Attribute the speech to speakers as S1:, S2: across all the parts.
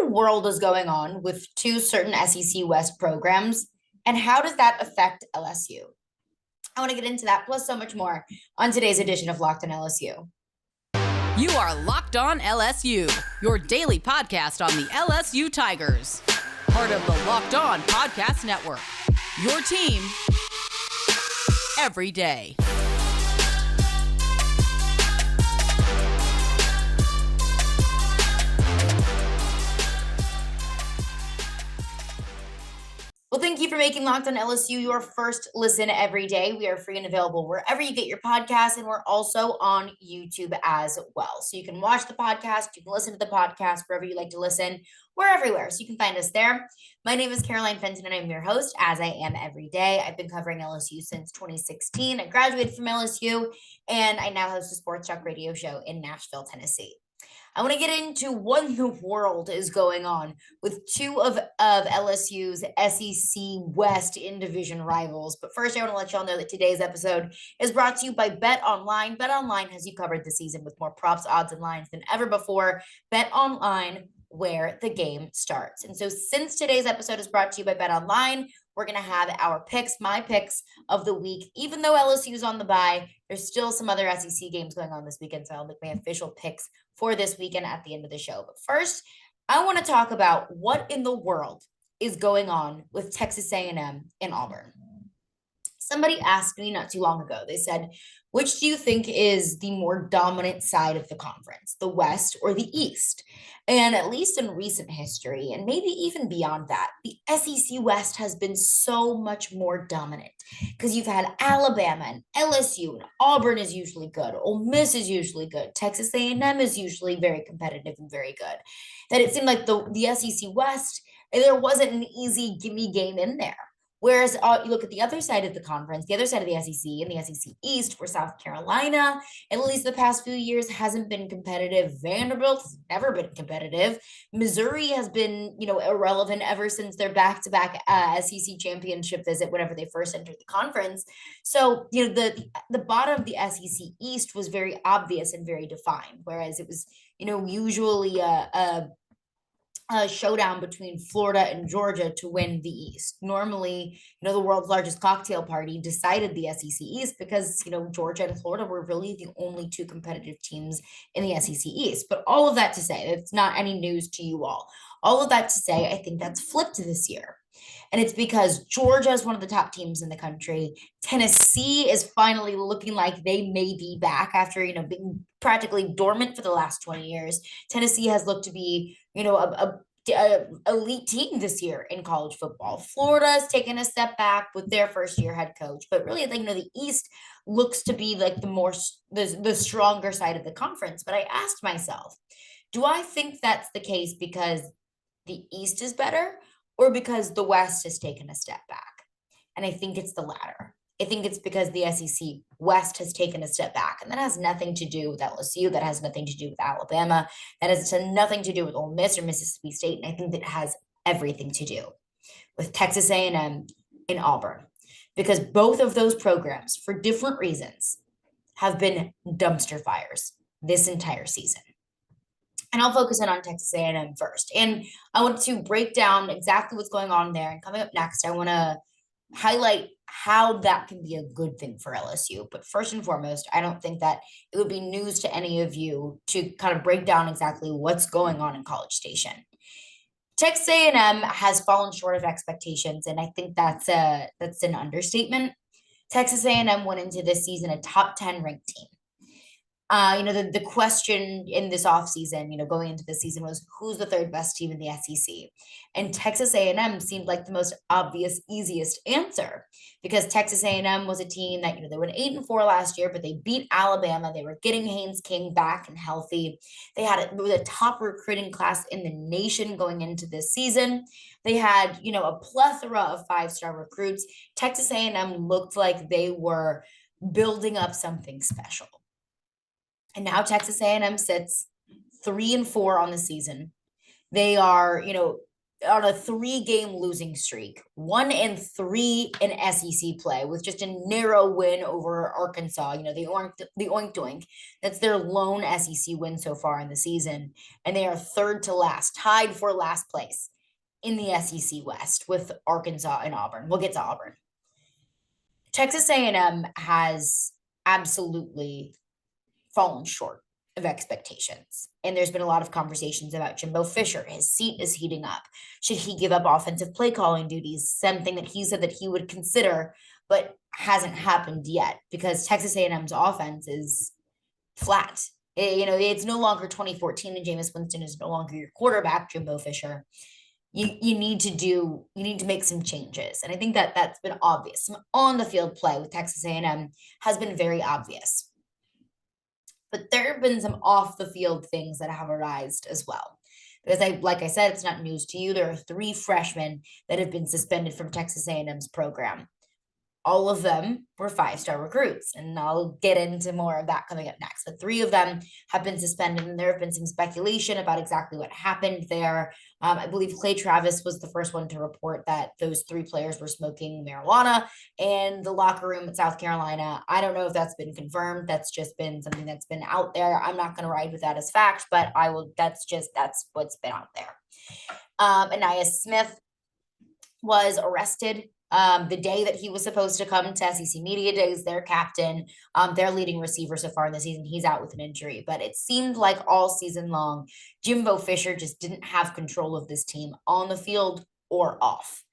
S1: the world is going on with two certain SEC West programs, and how does that affect LSU? I want to get into that, plus so much more, on today's edition of Locked on LSU.
S2: You are Locked on LSU, your daily podcast on the LSU Tigers. Part of the Locked On Podcast Network. Your team every day.
S1: Well, thank you for making Locked on LSU your first listen every day. We are free and available wherever you get your podcasts, and we're also on YouTube as well. So you can watch the podcast, you can listen to the podcast wherever you like to listen. We're everywhere, so you can find us there. My name is Caroline Fenton, and I'm your host, as I am every day. I've been covering LSU since 2016. I graduated from LSU, and I now host a sports talk radio show in Nashville, Tennessee. I want to get into what in the world is going on with two of LSU's SEC West in-division rivals. But first, I want to let y'all know that today's episode is brought to you by Bet Online. Bet Online has you covered this season with more props, odds, and lines than ever before. Bet Online, where the game starts. And so since today's episode is brought to you by Bet Online, we're going to have our picks, my picks of the week. Even though LSU is on the bye, there's still some other SEC games going on this weekend, so I'll make my official picks for this weekend at the end of the show. But first, I want to talk about what in the world is going on with Texas A&M and Auburn. Somebody asked me not too long ago, they said, which do you think is the more dominant side of the conference, the West or the East? And at least in recent history, and maybe even beyond that, the SEC West has been so much more dominant because you've had Alabama and LSU, and Auburn is usually good. Ole Miss is usually good. Texas A&M is usually very competitive and very good. That it seemed like the SEC West, there wasn't an easy gimme game in there. Whereas you look at the other side of the conference, the other side of the SEC, and the SEC East, where South Carolina, at least the past few years, hasn't been competitive. Vanderbilt has never been competitive. Missouri has been, irrelevant ever since their back-to-back SEC championship visit whenever they first entered the conference. So, the bottom of the SEC East was very obvious and very defined, whereas it was, usually a showdown between Florida and Georgia to win the East. Normally, the world's largest cocktail party decided the SEC East because, Georgia and Florida were really the only two competitive teams in the SEC East. But all of that to say, it's not any news to you all. All of that to say, I think that's flipped this year. And it's because Georgia is one of the top teams in the country. Tennessee is finally looking like they may be back after, being practically dormant for the last 20 years. Tennessee has looked to be, a elite team this year in college football. Florida has taken a step back with their first-year head coach. But really, the East looks to be like the stronger side of the conference. But I asked myself, do I think that's the case because the East is better, or because the West has taken a step back? And I think it's the latter. I think it's because the SEC West has taken a step back, and that has nothing to do with LSU. That has nothing to do with Alabama. That has nothing to do with Ole Miss or Mississippi State. And I think that has everything to do with Texas A&M and Auburn, because both of those programs, for different reasons, have been dumpster fires this entire season. And I'll focus in on Texas A&M first. And I want to break down exactly what's going on there. And coming up next, I want to highlight how that can be a good thing for LSU. But first and foremost, I don't think that it would be news to any of you to kind of break down exactly what's going on in College Station. Texas A&M has fallen short of expectations, and I think that's an understatement. Texas A&M went into this season a top 10 ranked team. The question in this offseason, going into this season was who's the third best team in the SEC? And Texas A&M seemed like the most obvious, easiest answer, because Texas A&M was a team that, they went 8-4 last year, but they beat Alabama. They were getting Haynes King back and healthy. They had a top recruiting class in the nation going into this season. They had, a plethora of 5-star recruits. Texas A&M looked like they were building up something special. And now Texas A&M sits 3-4 on the season. They are, on a 3-game losing streak, 1-3 in SEC play with just a narrow win over Arkansas. The oink doink. That's their lone SEC win so far in the season. And they are third to last, tied for last place in the SEC West with Arkansas and Auburn. We'll get to Auburn. Texas A&M has absolutely fallen short of expectations. And there's been a lot of conversations about Jimbo Fisher. His seat is heating up. Should he give up offensive play calling duties? Something that he said that he would consider, but hasn't happened yet because Texas A&M's offense is flat. It's no longer 2014 and Jameis Winston is no longer your quarterback, Jimbo Fisher. You need to make some changes. And I think that that's been obvious. Some on the field play with Texas A&M has been very obvious. But there have been some off the field things that have arisen as well. Because like I said, it's not news to you. There are 3 freshmen that have been suspended from Texas A&M's program. All of them were 5-star recruits, and I'll get into more of that coming up next. But 3 of them have been suspended, and there have been some speculation about exactly what happened there. I believe Clay Travis was the first one to report that those 3 players were smoking marijuana in the locker room at South Carolina. I don't know if that's been confirmed. That's just been something that's been out there. I'm not going to ride with that as fact, but I will. That's what's been out there. Anais Smith was arrested the day that he was supposed to come to SEC Media Days. Their captain, their leading receiver so far in the season, he's out with an injury. But it seemed like all season long, Jimbo Fisher just didn't have control of this team on the field or off.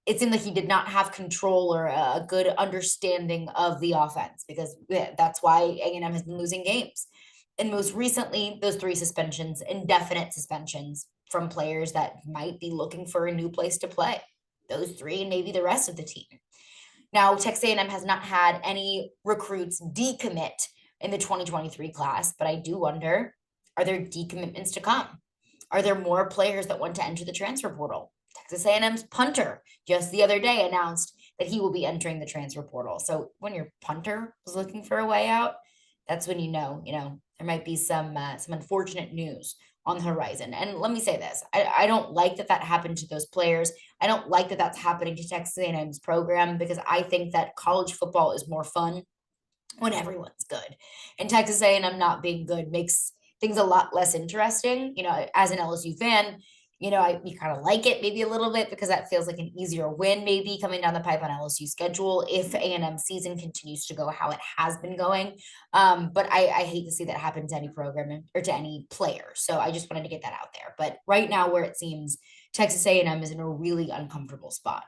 S1: It seemed like he did not have control or a good understanding of the offense because that's why A&M has been losing games. And most recently, those 3 suspensions, indefinite suspensions from players that might be looking for a new place to play. Those 3 and maybe the rest of the team. Now, Texas A&M has not had any recruits decommit in the 2023 class, but I do wonder, are there decommitments to come? Are there more players that want to enter the transfer portal? Texas A&M's punter just the other day announced that he will be entering the transfer portal. So when your punter was looking for a way out, that's when you know there might be some unfortunate news on the horizon. And let me say this, I don't like that happened to those players. I don't like that that's happening to Texas A&M's program because I think that college football is more fun when everyone's good. And Texas A&M not being good makes things a lot less interesting. As an LSU fan, you kind of like it maybe a little bit because that feels like an easier win maybe coming down the pipe on LSU schedule if A&M season continues to go how it has been going. But I hate to see that happen to any program or to any player. So I just wanted to get that out there. But right now where it seems Texas A&M is in a really uncomfortable spot,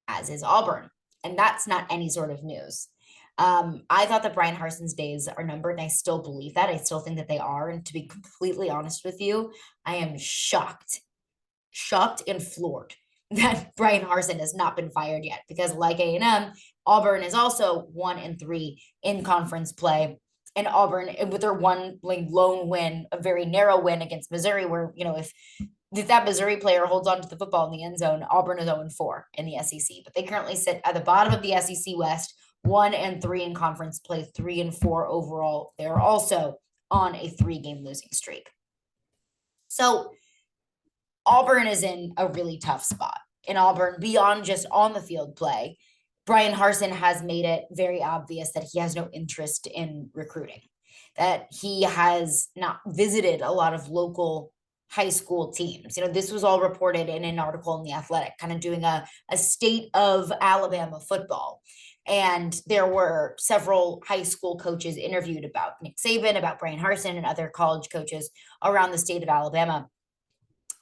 S1: as is Auburn. And that's not any sort of news. I thought that Bryan Harsin's days are numbered, and I still believe that. I still think that they are. And to be completely honest with you, I am shocked and floored that Bryan Harsin has not been fired yet. Because like A&M, Auburn is also 1-3 in conference play. And Auburn, with their one lone win, a very narrow win against Missouri, where, if that Missouri player holds on to the football in the end zone, Auburn is 0-4 in the SEC. But they currently sit at the bottom of the SEC West, 1-3 in conference play, 3-4 overall. They're also on a 3-game losing streak. So Auburn is in a really tough spot. In Auburn, beyond just on the field play, Bryan Harsin has made it very obvious that he has no interest in recruiting, that he has not visited a lot of local high school teams. This was all reported in an article in The Athletic, kind of doing a state of Alabama football. And there were several high school coaches interviewed about Nick Saban, about Bryan Harsin, and other college coaches around the state of Alabama.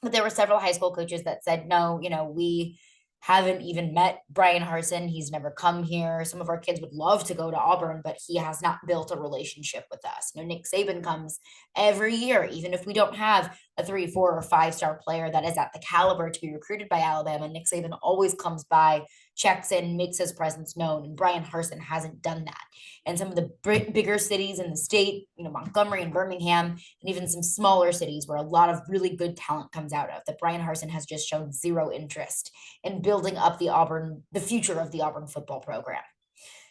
S1: But there were several high school coaches that said, no, we haven't even met Bryan Harsin. He's never come here. Some of our kids would love to go to Auburn, but he has not built a relationship with us. Nick Saban comes every year, even if we don't have a 3, 4, or 5-star player that is at the caliber to be recruited by Alabama. Nick Saban always comes by, checks in, makes his presence known, and Bryan Harsin hasn't done that. And some of the bigger cities in the state, Montgomery and Birmingham, and even some smaller cities where a lot of really good talent comes out of, that Bryan Harsin has just shown zero interest in building up the future of the Auburn football program.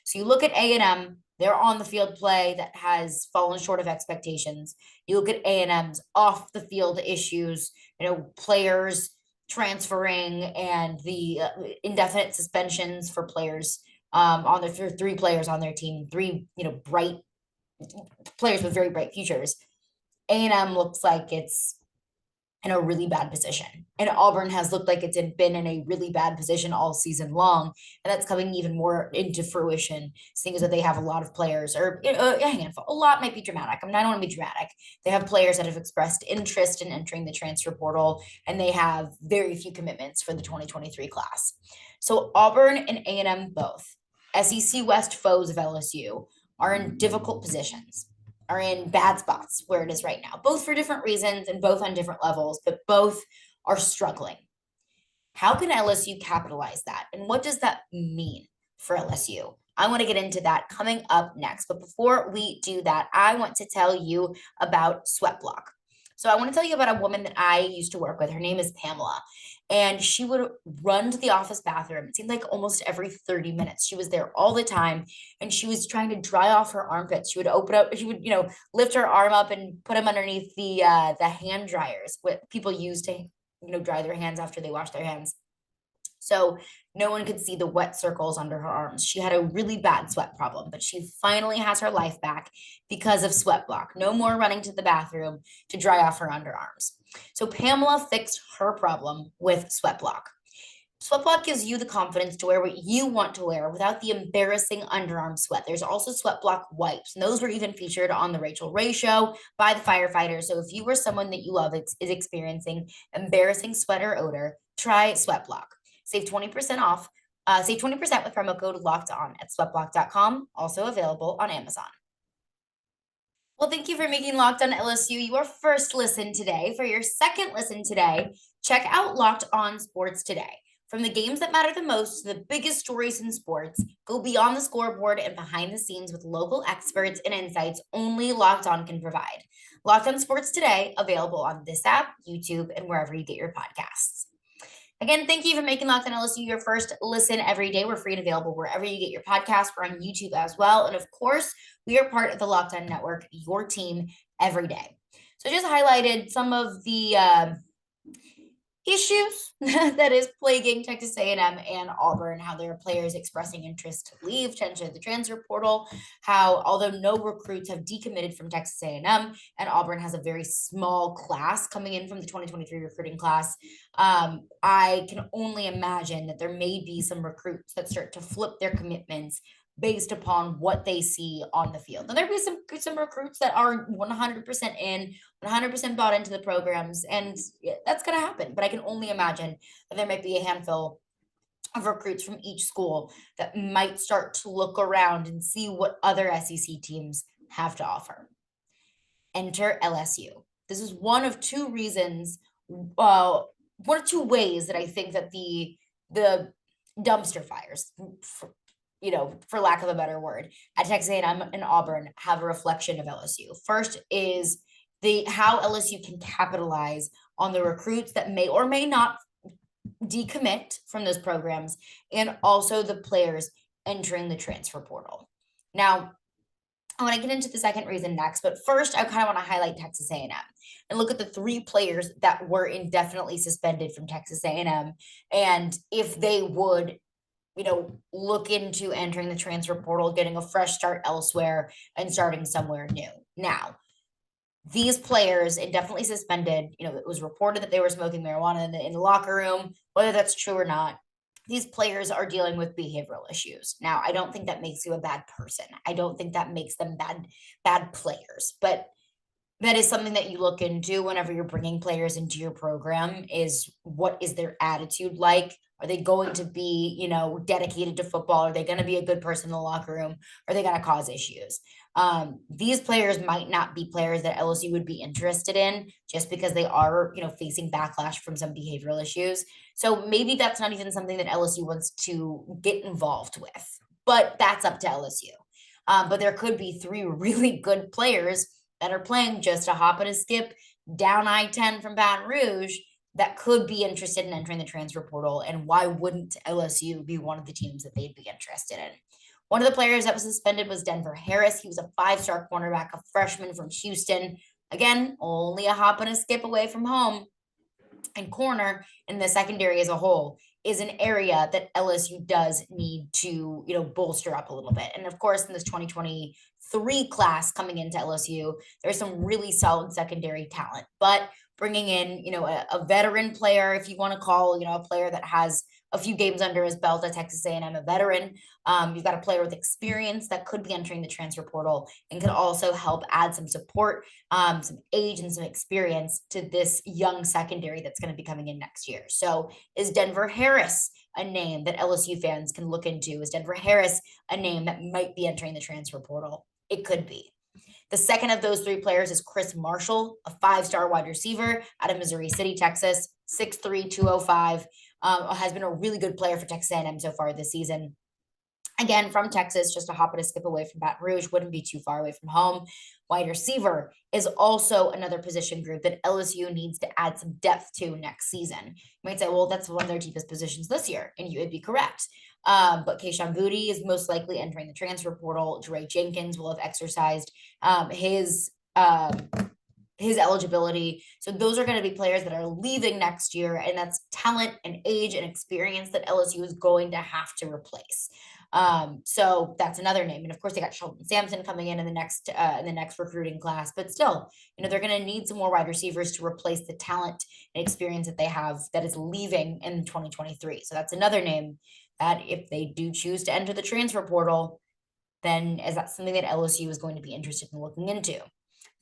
S1: So you look at A&M, they're on the field play that has fallen short of expectations. You look at A&M's off the field issues, players transferring and the indefinite suspensions for players on their for 3 players on their team, 3 bright players with very bright futures. A&M looks like it's in a really bad position. And Auburn has looked like it's been in a really bad position all season long. And that's coming even more into fruition, seeing as that they have a lot of players, or a handful. A lot might be dramatic. I mean, I don't want to be dramatic. They have players that have expressed interest in entering the transfer portal, and they have very few commitments for the 2023 class. So Auburn and A&M both, SEC West foes of LSU, are in difficult positions, are in bad spots where it is right now, both for different reasons and both on different levels, but both are struggling. How can LSU capitalize that? And what does that mean for LSU? I want to get into that coming up next. But before we do that, I want to tell you about Sweat Block. So I want to tell you about a woman that I used to work with. Her name is Pamela. And she would run to the office bathroom. It seemed like almost every 30 minutes. She was there all the time. And she was trying to dry off her armpits. She would open up, she would, lift her arm up and put them underneath the hand dryers, what people use to, dry their hands after they wash their hands. So no one could see the wet circles under her arms. She had a really bad sweat problem, but she finally has her life back because of Sweat Block. No more running to the bathroom to dry off her underarms. So Pamela fixed her problem with Sweat Block. Sweat Block gives you the confidence to wear what you want to wear without the embarrassing underarm sweat. There's also Sweat Block wipes, and those were even featured on the Rachel Ray show by the firefighters. So if you were someone that you love is experiencing embarrassing sweat or odor, try Sweat Block. Save 20% off. Save 20% with promo code Locked On at sweatblock.com. Also available on Amazon. Well, thank you for making Locked On LSU your first listen today. For your second listen today, check out Locked On Sports Today. From the games that matter the most to the biggest stories in sports, go beyond the scoreboard and behind the scenes with local experts and insights only Locked On can provide. Locked On Sports Today, available on this app, YouTube, and wherever you get your podcasts. Again, thank you for making Locked On LSU your first listen every day. We're free and available wherever you get your podcasts. We're on YouTube as well. And of course, we are part of the Locked On Network, your team every day. So I just highlighted some of the issues that is plaguing Texas A&M and Auburn, how there are players expressing interest to leave, to enter the transfer portal, how although no recruits have decommitted from Texas A&M and Auburn has a very small class coming in from the 2023 recruiting class, I can only imagine that there may be some recruits that start to flip their commitments based upon what they see on the field. Now, there'll be some recruits that are 100% in, 100% bought into the programs, and that's going to happen. But I can only imagine that there might be a handful of recruits from each school that might start to look around and see what other SEC teams have to offer. Enter LSU. This is one of two reasons, one of two ways that I think that the dumpster fires, for lack of a better word, at Texas A&M and Auburn have a reflection of LSU. First is how LSU can capitalize on the recruits that may or may not decommit from those programs, and also the players entering the transfer portal. Now, I want to get into the second reason next, but first I kind of want to highlight Texas A&M and look at the 3 players that were indefinitely suspended from Texas A&M, and if they would look into entering the transfer portal, getting a fresh start elsewhere, and starting somewhere new. Now, these players indefinitely suspended, it was reported that they were smoking marijuana in the locker room. Whether that's true or not, these players are dealing with behavioral issues. Now, I don't think that makes you a bad person. I don't think that makes them bad players, but that is something that you look into whenever you're bringing players into your program, is what is their attitude like? Are they going to be, dedicated to football? Are they going to be a good person in the locker room? Are they going to cause issues? These players might not be players that LSU would be interested in just because they are, facing backlash from some behavioral issues. So maybe that's not even something that LSU wants to get involved with, but that's up to LSU. But there could be 3 really good players that are playing just a hop and a skip down I-10 from Baton Rouge that could be interested in entering the transfer portal. And why wouldn't LSU be one of the teams that they'd be interested in? One of the players that was suspended was Denver Harris. He was a 5-star cornerback, a freshman from Houston. Again, only a hop and a skip away from home. and corner in the secondary as a whole is an area that LSU does need to, bolster up a little bit. And of course, in this 2023 class coming into LSU, there's some really solid secondary talent, but bringing in, a veteran player, if you want to call, a player that has a few games under his belt at Texas A&M, a veteran. You've got a player with experience that could be entering the transfer portal and could also help add some support, some age and some experience to this young secondary that's going to be coming in next year. So is Denver Harris a name that LSU fans can look into? Is Denver Harris a name that might be entering the transfer portal? It could be. The second of those three players is Chris Marshall, a 5-star wide receiver out of Missouri City, Texas, 6'3", 205. Has been a really good player for Texas A&M so far this season. Again, from Texas, just a hop and a skip away from Baton Rouge, wouldn't be too far away from home. Wide receiver is also another position group that LSU needs to add some depth to next season. You might say, well, that's one of their deepest positions this year, and you would be correct. But Kayshon Boutte is most likely entering the transfer portal. Dre Jenkins will have exercised his eligibility. So those are going to be players that are leaving next year, and that's talent and age and experience that LSU is going to have to replace. So that's another name. And of course they got Sheldon Sampson coming in the next recruiting class, but still, they're going to need some more wide receivers to replace the talent and experience that they have that is leaving in 2023. So that's another name that if they do choose to enter the transfer portal, then is that something that LSU is going to be interested in looking into.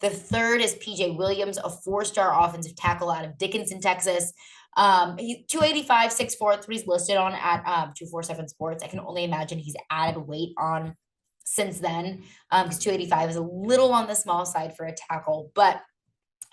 S1: The third is PJ Williams, a 4-star offensive tackle out of Dickinson, Texas. He's 285, 6'4", that's what he's listed on at 247 Sports. I can only imagine he's added weight on since then, because 285 is a little on the small side for a tackle, but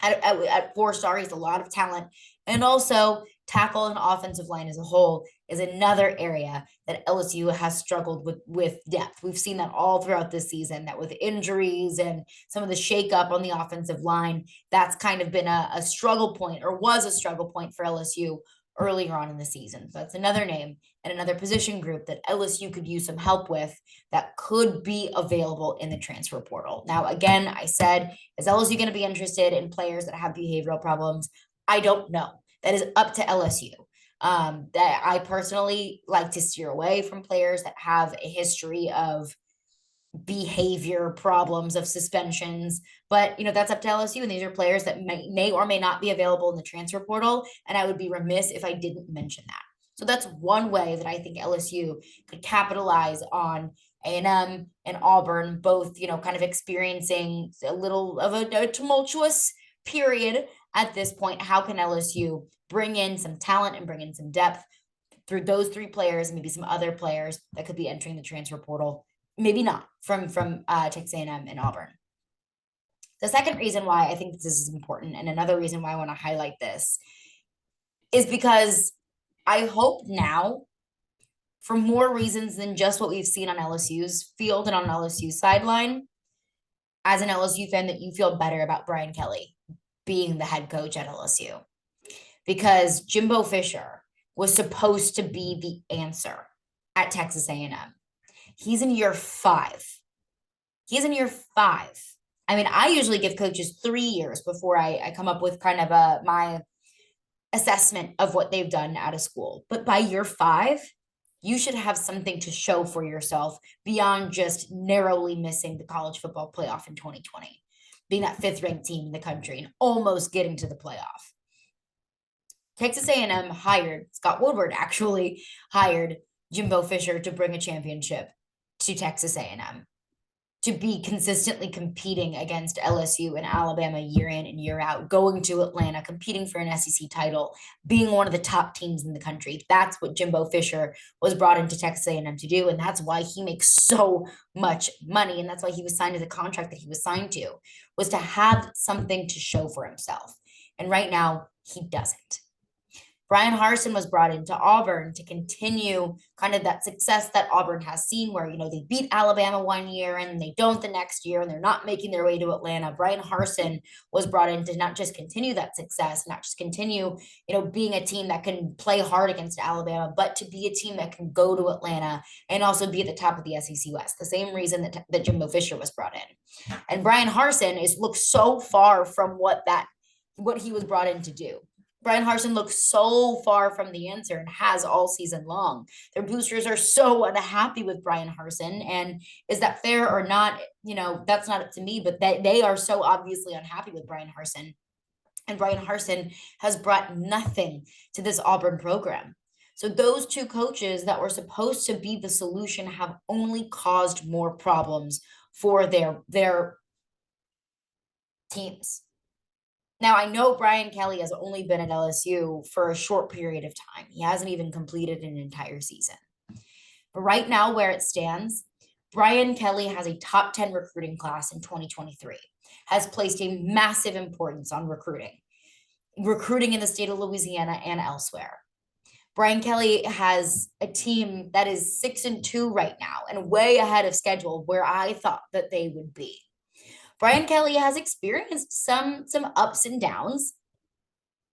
S1: at 4-star, he's a lot of talent. And also tackle and offensive line as a whole is another area that LSU has struggled with depth. We've seen that all throughout this season, that with injuries and some of the shakeup on the offensive line, that's kind of been a struggle point, or was a struggle point for LSU earlier on in the season. So that's another name and another position group that LSU could use some help with that could be available in the transfer portal. Now, again, I said, is LSU going to be interested in players that have behavioral problems? I don't know. That is up to LSU. That I personally like to steer away from players that have a history of behavior problems, of suspensions, but that's up to LSU, and these are players that may or may not be available in the transfer portal, and I would be remiss if I didn't mention that. So that's one way that I think LSU could capitalize on A&M and Auburn, both kind of experiencing a little of a tumultuous period at this point. How can LSU bring in some talent and bring in some depth through those three players, maybe some other players that could be entering the transfer portal? Maybe not from Texas A&M and Auburn. The second reason why I think this is important, and another reason why I want to highlight this, is because I hope now, for more reasons than just what we've seen on LSU's field and on LSU's sideline, as an LSU fan, that you feel better about Brian Kelly being the head coach at LSU. Because Jimbo Fisher was supposed to be the answer at Texas A&M. He's in year 5. He's in year 5. I mean, I usually give coaches 3 years before I come up with kind of my assessment of what they've done out of school. But by year 5, you should have something to show for yourself beyond just narrowly missing the college football playoff in 2020, being that 5th-ranked team in the country and almost getting to the playoff. Texas A&M hired, Scott Woodward actually hired Jimbo Fisher to bring a championship to Texas A&M, to be consistently competing against LSU and Alabama year in and year out, going to Atlanta, competing for an SEC title, being one of the top teams in the country. That's what Jimbo Fisher was brought into Texas A&M to do, and that's why he makes so much money, and that's why he was signed to the contract that he was signed to, was to have something to show for himself. And right now, he doesn't. Bryan Harsin was brought into Auburn to continue kind of that success that Auburn has seen, where, they beat Alabama one year and they don't the next year, and they're not making their way to Atlanta. Bryan Harsin was brought in to not just continue that success, not just continue, being a team that can play hard against Alabama, but to be a team that can go to Atlanta and also be at the top of the SEC West. The same reason that Jimbo Fisher was brought in. And Bryan Harsin looks so far from what he was brought in to do. Bryan Harsin looks so far from the answer and has all season long. Their boosters are so unhappy with Bryan Harsin. And is that fair or not? That's not up to me, but they are so obviously unhappy with Bryan Harsin. And Bryan Harsin has brought nothing to this Auburn program. So those two coaches that were supposed to be the solution have only caused more problems for their teams. Now, I know Brian Kelly has only been at LSU for a short period of time. He hasn't even completed an entire season. But right now, where it stands, Brian Kelly has a top 10 recruiting class in 2023, has placed a massive importance on recruiting in the state of Louisiana and elsewhere. Brian Kelly has a team that is 6-2 right now and way ahead of schedule where I thought that they would be. Brian Kelly has experienced some ups and downs,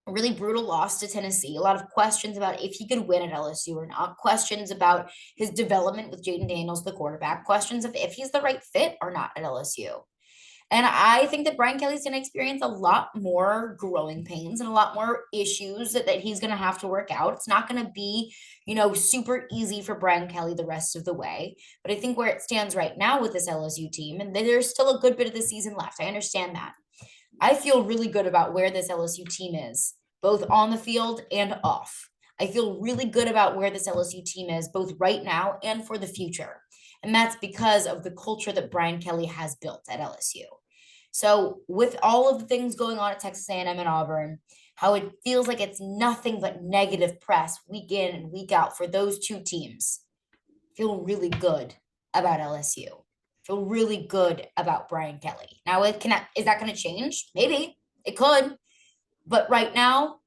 S1: a really brutal loss to Tennessee, a lot of questions about if he could win at LSU or not, questions about his development with Jaden Daniels, the quarterback, questions of if he's the right fit or not at LSU. And I think that Brian Kelly's going to experience a lot more growing pains and a lot more issues that he's going to have to work out. It's not going to be, super easy for Brian Kelly the rest of the way. But I think where it stands right now with this LSU team, and there's still a good bit of the season left. I understand that. I feel really good about where this LSU team is, both on the field and off. I feel really good about where this LSU team is, both right now and for the future. And that's because of the culture that Brian Kelly has built at LSU. So with all of the things going on at Texas A&M and Auburn, how it feels like it's nothing but negative press week in and week out for those two teams, I feel really good about LSU. I feel really good about Brian Kelly. Now, is that going to change? Maybe it could. But right now,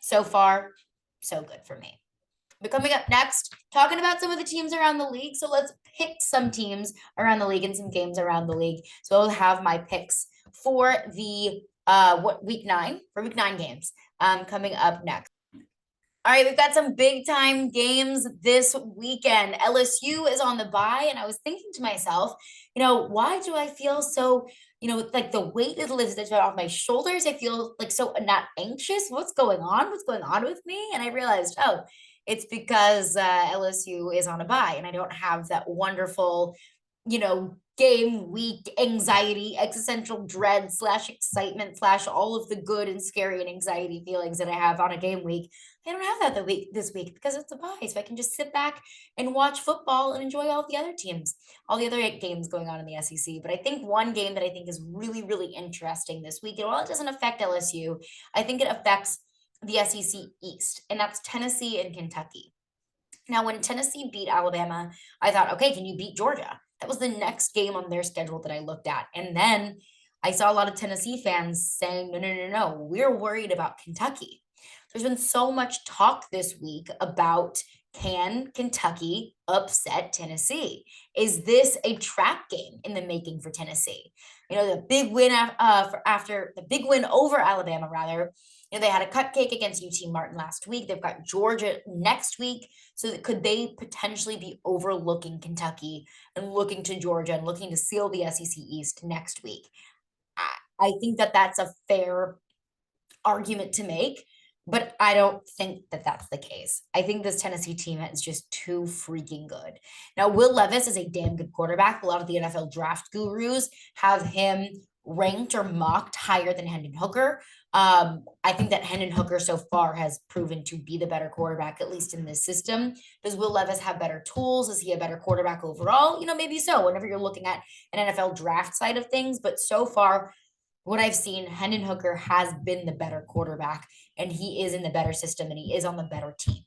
S1: so far, so good for me. But coming up next, talking about some of the teams around the league. So let's pick some teams around the league and some games around the league. So I'll have my picks for the week 9 games coming up next. All right, we've got some big time games this weekend. LSU is on the bye, and I was thinking to myself, why do I feel so, like the weight is lifted off my shoulders? I feel like so not anxious. What's going on? What's going on with me? And I realized, it's because LSU is on a bye, and I don't have that wonderful, game week anxiety, existential dread / excitement / all of the good and scary and anxiety feelings that I have on a game week. I don't have that this week because it's a bye, so I can just sit back and watch football and enjoy all the other teams, all the other games going on in the SEC. But I think one game that I think is really, really interesting this week, and while it doesn't affect LSU, I think it affects the SEC East, and that's Tennessee and Kentucky. Now, when Tennessee beat Alabama, I thought, okay, can you beat Georgia? That was the next game on their schedule that I looked at. And then I saw a lot of Tennessee fans saying, no, we're worried about Kentucky. There's been so much talk this week about, can Kentucky upset Tennessee? Is this a trap game in the making for Tennessee? The big win after the big win over Alabama, rather. They had a cupcake against UT Martin last week. They've got Georgia next week. So could they potentially be overlooking Kentucky and looking to Georgia and looking to seal the SEC East next week? I think that that's a fair argument to make, but I don't think that that's the case. I think this Tennessee team is just too freaking good. Now, Will Levis is a damn good quarterback. A lot of the NFL draft gurus have him ranked or mocked higher than Hendon Hooker. I think that Hendon Hooker so far has proven to be the better quarterback, at least in this system. Does Will Levis have better tools? Is he a better quarterback overall? Maybe so, whenever you're looking at an NFL draft side of things. But so far, what I've seen, Hendon Hooker has been the better quarterback, and he is in the better system, and he is on the better team.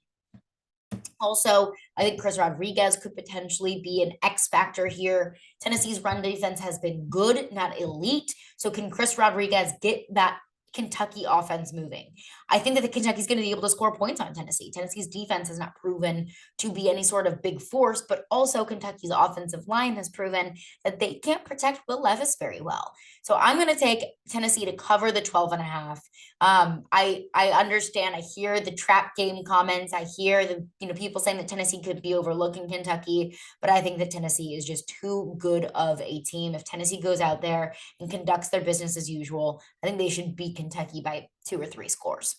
S1: Also, I think Chris Rodriguez could potentially be an X factor here. Tennessee's run defense has been good, not elite. So can Chris Rodriguez get that Kentucky offense moving? I think that the Kentucky's going to be able to score points on Tennessee. Tennessee's defense has not proven to be any sort of big force, but also Kentucky's offensive line has proven that they can't protect Will Levis very well. So I'm going to take Tennessee to cover the 12.5. I understand. I hear the trap game comments. I hear the people saying that Tennessee could be overlooking Kentucky, but I think that Tennessee is just too good of a team. If Tennessee goes out there and conducts their business as usual, I think they should beat Kentucky by 2 or 3 scores.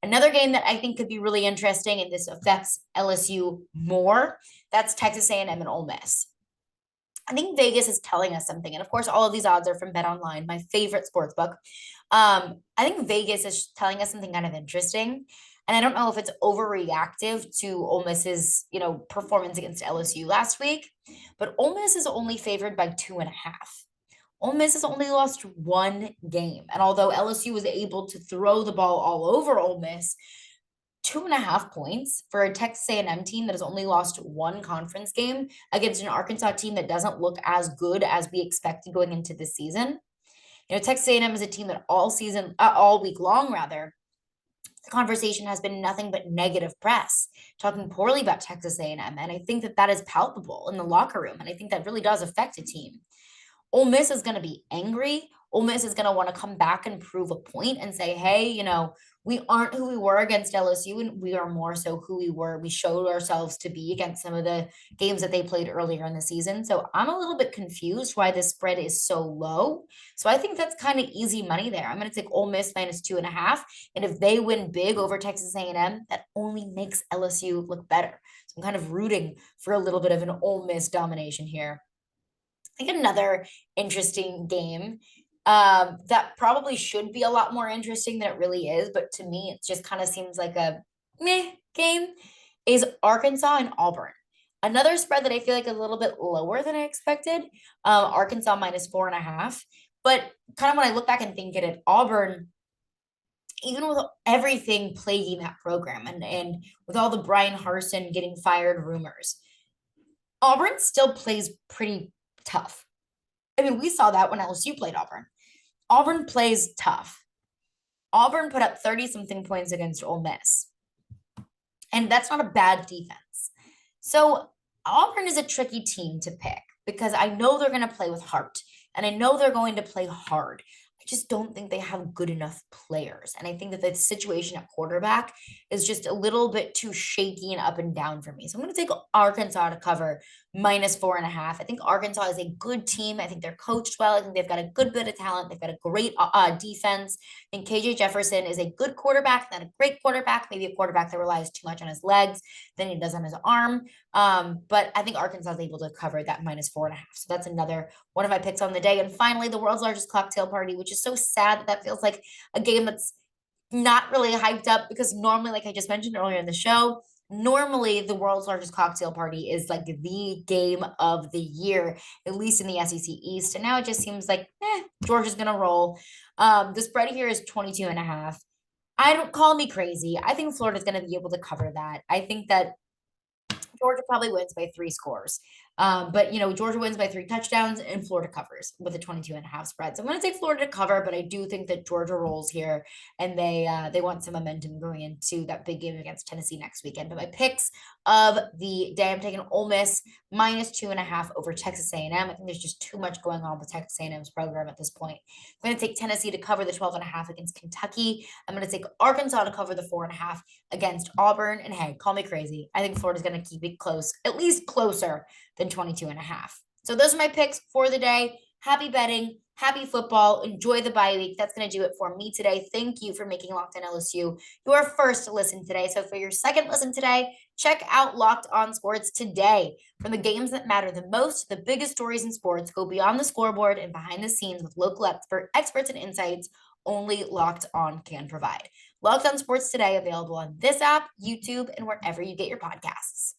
S1: Another game that I think could be really interesting, and this affects LSU more, that's Texas A&M and Ole Miss. I think Vegas is telling us something. And of course, all of these odds are from Bet Online, my favorite sports book. I think Vegas is telling us something kind of interesting. And I don't know if it's overreactive to Ole Miss's, performance against LSU last week, but Ole Miss is only favored by 2.5. Ole Miss has only lost one game. And although LSU was able to throw the ball all over Ole Miss, 2.5 points for a Texas A&M team that has only lost one conference game against an Arkansas team that doesn't look as good as we expected going into this season. Texas A&M is a team that all week long, rather, the conversation has been nothing but negative press, talking poorly about Texas A&M. And I think that is palpable in the locker room. And I think that really does affect a team. Ole Miss is going to be angry. Ole Miss is going to want to come back and prove a point and say, hey, we aren't who we were against LSU, and we are more so who we showed ourselves to be against some of the games that they played earlier in the season. So I'm a little bit confused why this spread is so low. So I think that's kind of easy money there. I'm going to take Ole Miss minus 2.5. And if they win big over Texas A&M, that only makes LSU look better. So I'm kind of rooting for a little bit of an Ole Miss domination here. I think another interesting game that probably should be a lot more interesting than it really is, but to me, it just kind of seems like a meh game, is Arkansas and Auburn. Another spread that I feel like is a little bit lower than I expected, Arkansas minus 4.5. But kind of when I look back and think at Auburn, even with everything plaguing that program and with all the Bryan Harsin getting fired rumors, Auburn still plays pretty tough. I mean, we saw that when LSU played Auburn. Auburn plays tough. Auburn put up 30-something points against Ole Miss. And that's not a bad defense. So Auburn is a tricky team to pick because I know they're going to play with heart and I know they're going to play hard. I just don't think they have good enough players. And I think that the situation at quarterback is just a little bit too shaky and up and down for me. So I'm going to take Arkansas to cover minus 4.5. I think Arkansas is a good team. I think they're coached well. I think they've got a good bit of talent. They've got a great defense. I think KJ Jefferson is a good quarterback, not a great quarterback, maybe a quarterback that relies too much on his legs than he does on his arm. But I think Arkansas is able to cover that minus 4.5. So that's another one of my picks on the day. And finally, the world's largest cocktail party, which is so sad that feels like a game that's not really hyped up because normally, like I just mentioned earlier in the show, normally the world's largest cocktail party is like the game of the year, at least in the SEC East. And now it just seems like, Georgia's going to roll. The spread here is 22.5. I don't call me crazy. I think Florida's going to be able to cover that. I think that Georgia probably wins by 3 scores. But Georgia wins by 3 touchdowns and Florida covers with a 22.5 spread. So I'm going to take Florida to cover, but I do think that Georgia rolls here and they want some momentum going into that big game against Tennessee next weekend. But my picks of the day, I'm taking Ole Miss minus 2.5 over Texas A&M. I think there's just too much going on with Texas A&M's program at this point. I'm going to take Tennessee to cover the 12.5 against Kentucky. I'm going to take Arkansas to cover the 4.5 against Auburn. And hey, call me crazy. I think Florida's going to keep it close, at least closer than 22.5. So those are my picks for the day. Happy betting, happy football. Enjoy the bye week. That's going to do it for me today. Thank you for making Locked On LSU your first listen today. So for your second listen today, check out Locked On Sports today. From the games that matter the most, the biggest stories in sports, go beyond the scoreboard and behind the scenes with local experts and insights only Locked On can provide. Locked On Sports today, available on this app, YouTube, and wherever you get your podcasts.